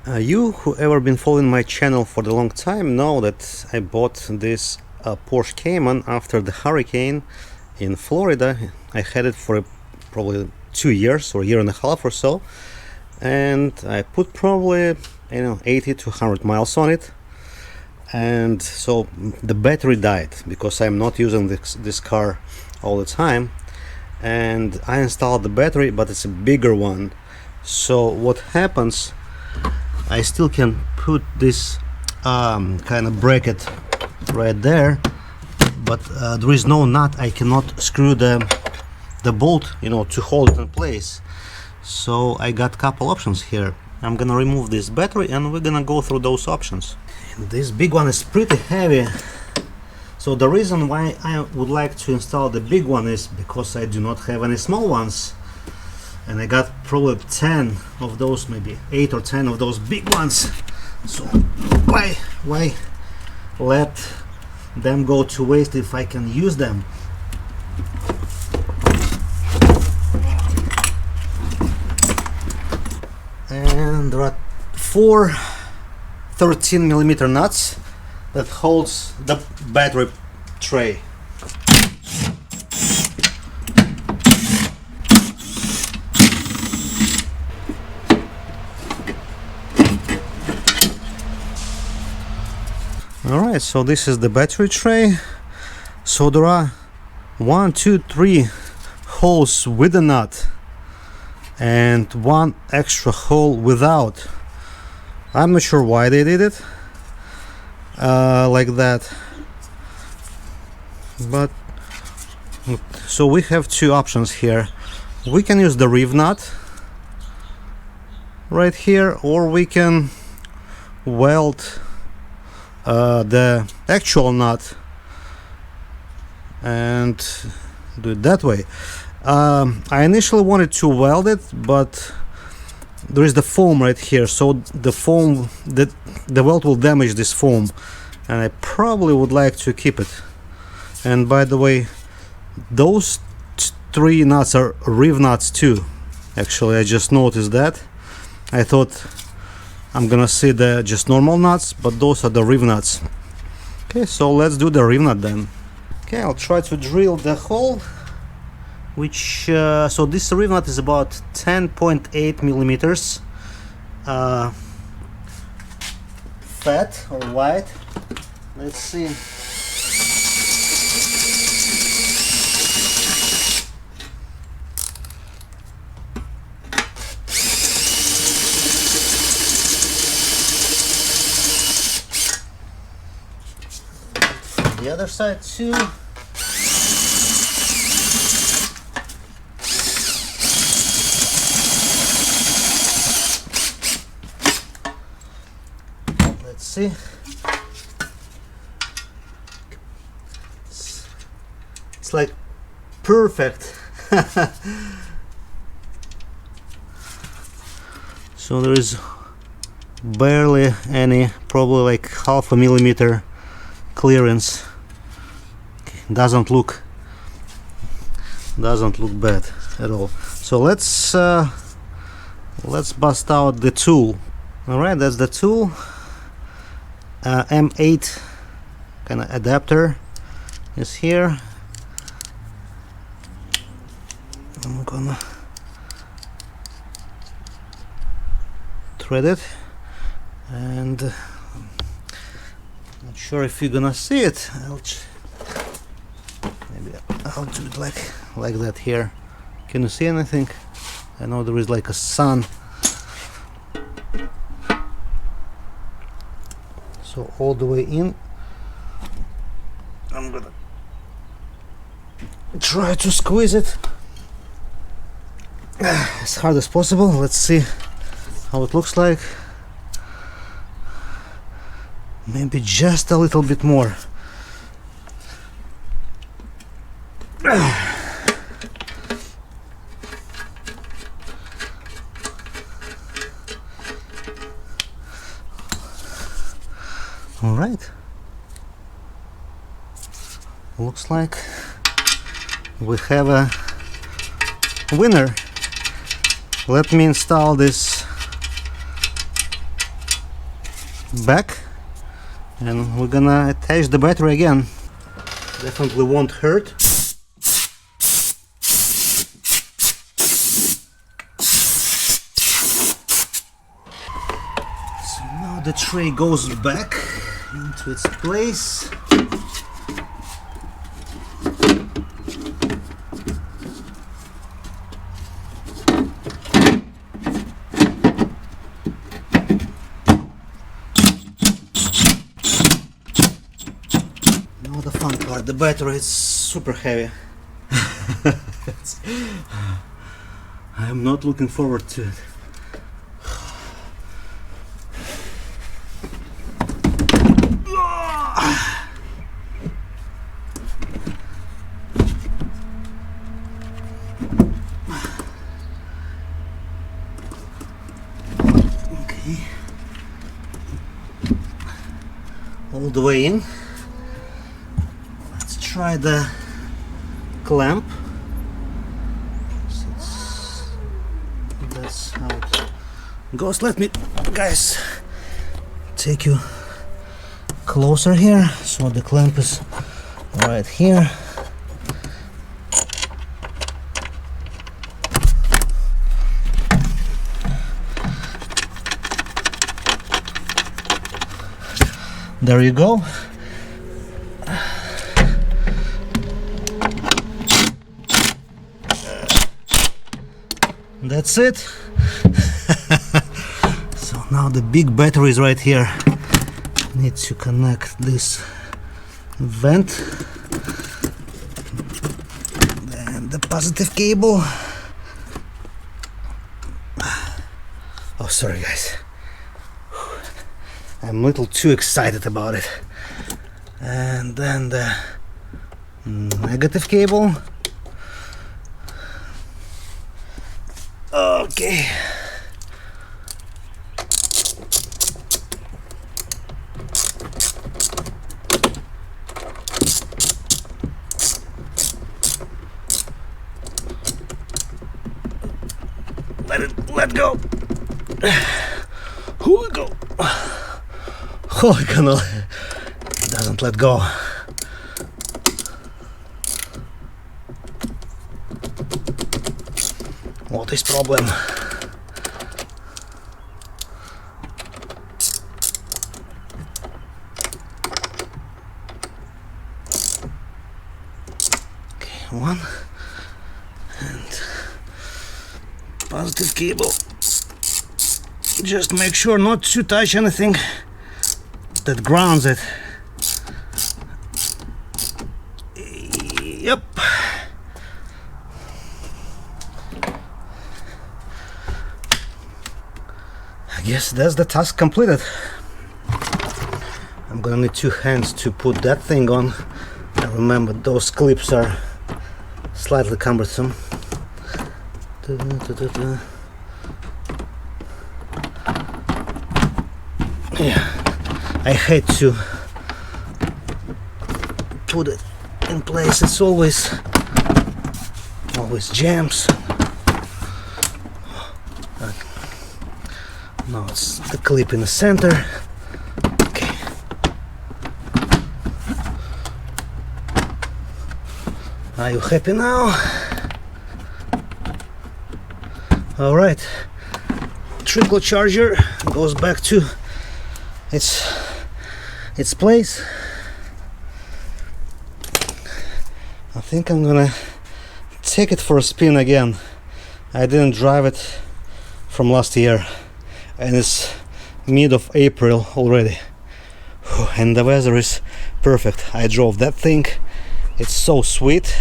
You who ever been following my channel for a long time know that I bought this Porsche Cayman after the hurricane in Florida. I had it for probably 2 years or a year and a half or so, and I put probably 80 to 100 miles on it, and so the battery died because I'm not using this car all the time, and I installed the battery, but it's a bigger one. So what happens, I still can put this kind of bracket right there, but there is no nut. I cannot screw the bolt, to hold it in place. So I got a couple options here. I'm gonna remove this battery and we're gonna go through those options. And this big one is pretty heavy, so the reason why I would like to install the big one is because I do not have any small ones, and I got probably 10 of those, maybe 8 or 10 of those big ones. So why let them go to waste if I can use them? And there are 4 13mm nuts that holds the battery tray. Alright, so this is the battery tray. So there are 1, 2, 3 holes with a nut and 1 extra hole without. I'm not sure why they did it like that, but so we have 2 options here. We can use the Rivnut right here, or we can weld the actual nut and do it that way. I initially wanted to weld it, but there is the foam right here, so the foam, the weld will damage this foam, and I probably would like to keep it. And by the way, those 3 nuts are Rivnuts too. Actually, I just noticed that. I thought I'm gonna see the just normal nuts, but those are the Rivnuts. Okay, so let's do the Rivnut then. Okay, I'll try to drill the hole, which so this Rivnut is about 10.8 millimeters fat or wide. Let's see. The other side too. Let's see. It's like perfect. So there is barely any, probably like 0.5 millimeter clearance. Doesn't look bad at all. So let's bust out the tool. All right, that's the tool. M8 kind of adapter is here. I'm gonna thread it, and not sure if you're gonna see it. Maybe I'll do it like that here. Can you see anything? I know there is like a sun. So all the way in. I'm gonna try to squeeze it as hard as possible. Let's see how it looks like. Maybe just a little bit more. All right. Looks like we have a winner. Let me install this back, and we're gonna attach the battery again. Definitely won't hurt. So now the tray goes back into its place. Now the fun part, the battery is super heavy. I'm not looking forward to it. Okay. All the way in. Let's try the clamp. That's how it goes. Let me, guys, take you closer here. So the clamp is right here. There you go. That's it. So now the big battery is right here. Need to connect this vent and the positive cable. Oh, sorry guys, I'm a little too excited about it. And then the negative cable. Okay. Let go. Here we go. Holy cannoli. It doesn't let go. What is problem? Okay, one and positive cable. Just make sure not to touch anything that grounds it. Yep. I guess that's the task completed. I'm gonna need two hands to put that thing on. And remember, those clips are slightly cumbersome. Yeah, I hate to put it in place. It's always jams. Now it's the clip in the center. Okay. Are you happy now? All right. Trickle charger goes back to its place. I think I'm gonna take it for a spin again. I didn't drive it from last year, and it's mid of April already, and the weather is perfect. I drove that thing. It's so sweet.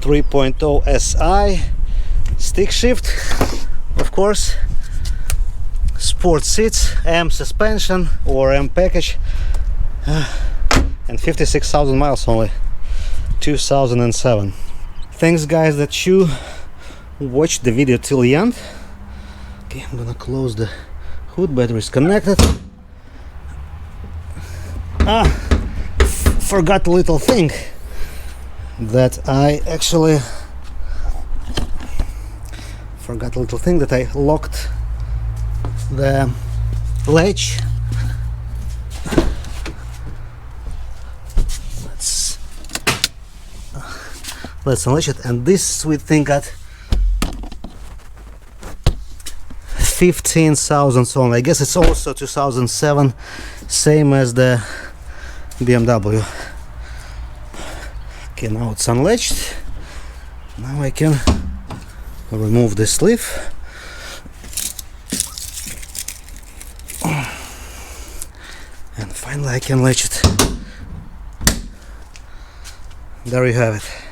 3.0 SI, stick shift, of course, sport seats, M suspension or M package, and 56,000 miles only. 2007. Thanks guys that you watched the video till the end. Okay, I'm gonna close the hood. Battery is connected. Forgot a little thing that I actually locked the latch Let's unlatch it. And this sweet thing got 15,000 on. I guess it's also 2007, same as the BMW. Okay, now it's unlatched. Now I can remove the sleeve. And finally I can latch it. There you have it.